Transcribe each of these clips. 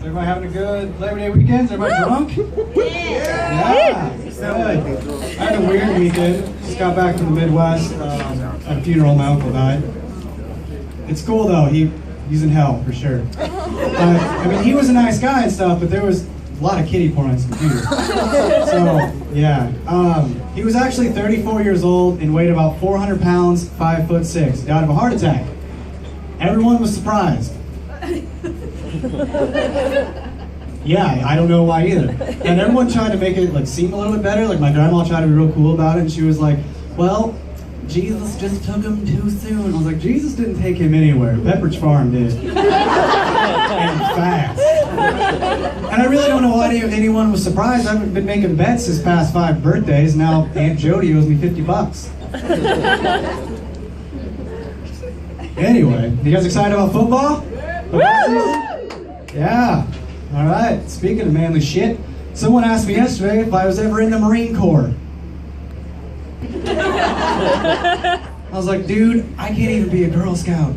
Everybody having a good Labor Day weekend? Is everybody drunk? Yeah. Good. I had a weird weekend. Just got back from the Midwest. At a funeral, my uncle died. It's cool though. He's in hell for sure. I mean, he was a nice guy and stuff, but there was a lot of kiddie porn on his computer. So yeah. He was actually 34 years old and weighed about 400 pounds, 5'6". He died of a heart attack. Everyone was surprised. Yeah, I don't know why either. And everyone tried to make it like seem a little bit better. Like my grandma tried to be real cool about it, and she was like, "Well, Jesus just took him too soon." I was like, "Jesus didn't take him anywhere. Pepperidge Farm did, and fast." And I really don't know why anyone was surprised. I've been making bets his past 5 birthdays. Now Aunt Jody owes me $50. Anyway, you guys excited about football? Yeah. All right. Speaking of manly shit, someone asked me yesterday if I was ever in the Marine Corps. I was like, dude, I can't even be a Girl Scout.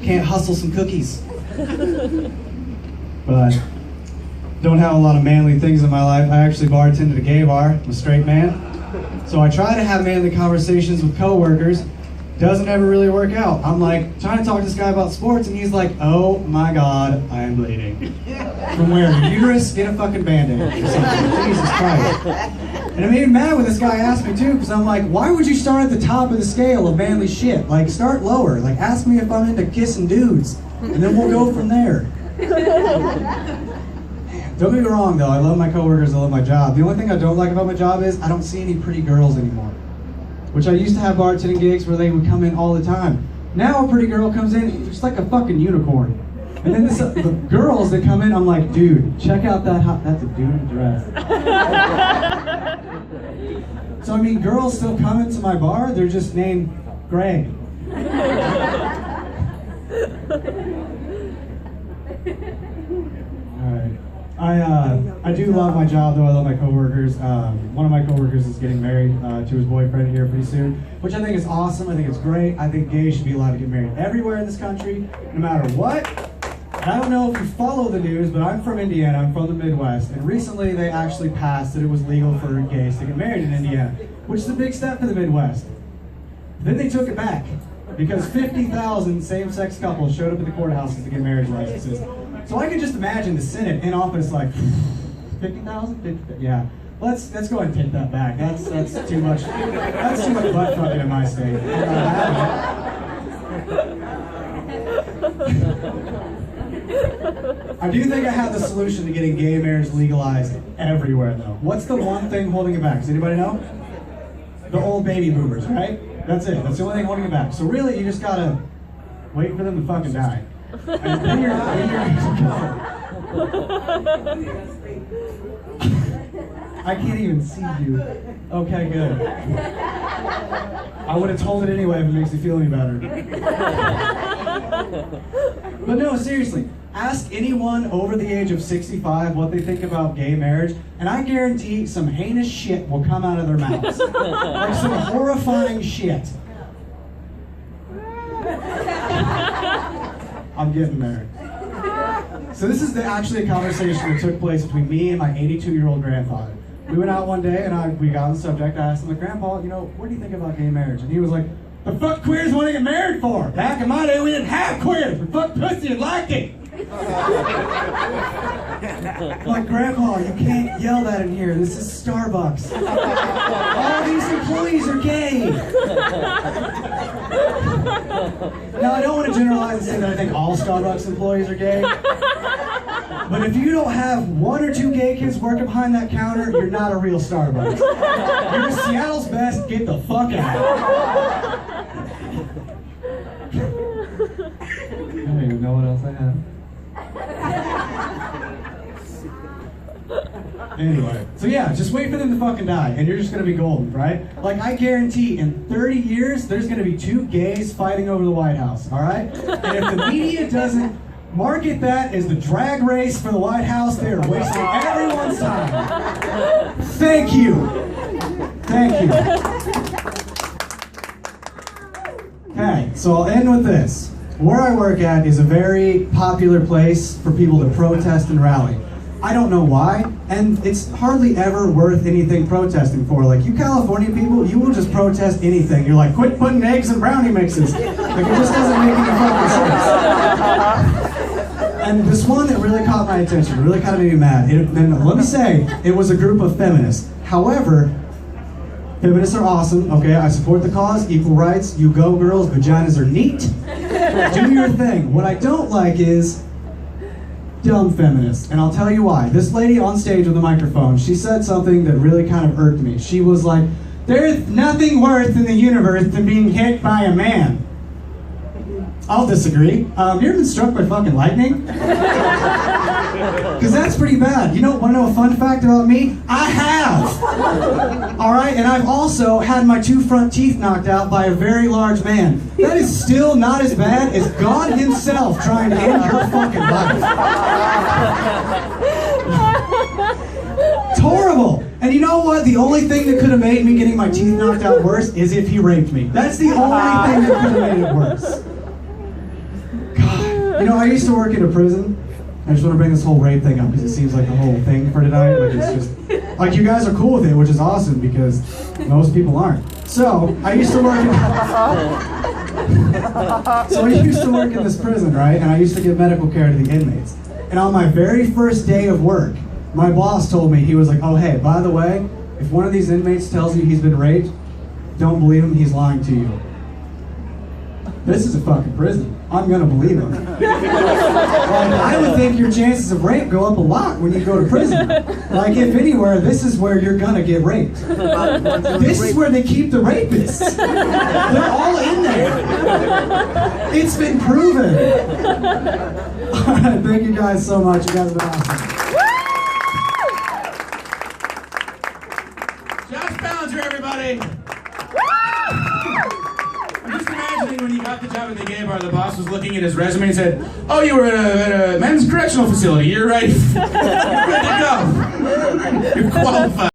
Can't hustle some cookies. But don't have a lot of manly things in my life. I actually bartended at a gay bar. I'm a straight man. So I try to have manly conversations with coworkers. Doesn't ever really work out. I'm like trying to talk to this guy about sports, and he's like, "Oh my God, I am bleeding." From where? Your uterus? Get a fucking Band-Aid or something. Jesus Christ. And I'm even mad when this guy asked me too, because I'm like, why would you start at the top of the scale of manly shit? Like, start lower. Like, ask me if I'm into kissing dudes, and then we'll go from there. Don't get me wrong though, I love my coworkers, I love my job. The only thing I don't like about my job is I don't see any pretty girls anymore. Which I used to have bartending gigs where they would come in all the time. Now a pretty girl comes in, just like a fucking unicorn. And then the girls that come in, I'm like, dude, check out that's a dude in a dress. So I mean, girls still come into my bar, they're just named Greg. Alright. I do love my job though, I love my coworkers. One of my coworkers is getting married to his boyfriend here pretty soon, which I think is awesome, I think it's great. I think gays should be allowed to get married everywhere in this country, no matter what. And I don't know if you follow the news, but I'm from Indiana, I'm from the Midwest, and recently they actually passed that it was legal for gays to get married in Indiana, which is a big step for the Midwest. Then they took it back, because 50,000 same-sex couples showed up at the courthouses to get marriage licenses. So I could just imagine the Senate in office like, 50,000? Yeah. Let's go ahead and take that back. That's too much. That's too much butt fucking in my state. I do think I have the solution to getting gay marriage legalized everywhere though. What's the one thing holding it back? Does anybody know? The old baby boomers, right? That's it. That's the only thing holding it back. So really, you just gotta wait for them to fucking die. And then I can't even see you. Okay, good. I would have told it anyway if it makes you feel any better. But no, seriously, ask anyone over the age of 65 what they think about gay marriage, and I guarantee some heinous shit will come out of their mouths. Like some horrifying shit. I'm getting there. So this is actually a conversation that took place between me and my 82-year-old grandfather. We went out one day and we got on the subject. I asked him, like, Grandpa, what do you think about gay marriage? And he was like, the fuck queers want to get married for? Back in my day, we didn't have queers. We fucked pussy and liked it. I'm like, Grandpa, you can't yell that in here. This is Starbucks. All these employees are gay. Now, I don't want to generalize and say that I think all Starbucks employees are gay. But if you don't have 1 or 2 gay kids working behind that counter, you're not a real Starbucks. You're Seattle's best, get the fuck out. I don't even know what else I have. Anyway, so yeah, just wait for them to fucking die, and you're just gonna be golden, right? Like, I guarantee in 30 years, there's gonna be 2 gays fighting over the White House, alright? And if the media doesn't market that as the drag race for the White House, they are wasting everyone's time. Thank you. Thank you. Okay, so I'll end with this. where I work at is a very popular place for people to protest and rally. I don't know why, and it's hardly ever worth anything protesting for. Like, you California people, you will just protest anything. You're like, quit putting eggs in brownie mixes. Like, it just doesn't make any fucking sense. And this one that really caught my attention, really kind of made me mad. And let me say, it was a group of feminists. However, feminists are awesome, okay? I support the cause, equal rights, you go girls, vaginas are neat. Do your thing. What I don't like is dumb feminists, and I'll tell you why. This lady on stage with the microphone, she said something that really kind of irked me. She was like, there's nothing worse in the universe than being hit by a man. I'll disagree. You ever been struck by fucking lightning? Because that's pretty bad. You want to know a fun fact about me? I have! Alright, and I've also had my 2 front teeth knocked out by a very large man. That is still not as bad as God himself trying to end your fucking life. It's horrible! And you know what? The only thing that could have made me getting my teeth knocked out worse is if he raped me. That's the only thing that could have made it worse. God. I used to work in a prison. I just want to bring this whole rape thing up because it seems like the whole thing for tonight. Like, it's just, like, you guys are cool with it, which is awesome because most people aren't. So, I used to work in this prison, right? And I used to give medical care to the inmates. And on my very first day of work, my boss told me, he was like, oh, hey, by the way, if one of these inmates tells you he's been raped, don't believe him, he's lying to you. This is a fucking prison. I'm gonna believe him. Like, I would think your chances of rape go up a lot when you go to prison. Like, if anywhere, this is where you're gonna get raped. This is where they keep the rapists. They're all in there. It's been proven. All right, thank you guys so much. You guys have been awesome. Josh Ballenger, everybody. When he got the job at the gay bar, the boss was looking at his resume and said, oh, you were at a men's correctional facility. You're right. You're ready to go. You're qualified.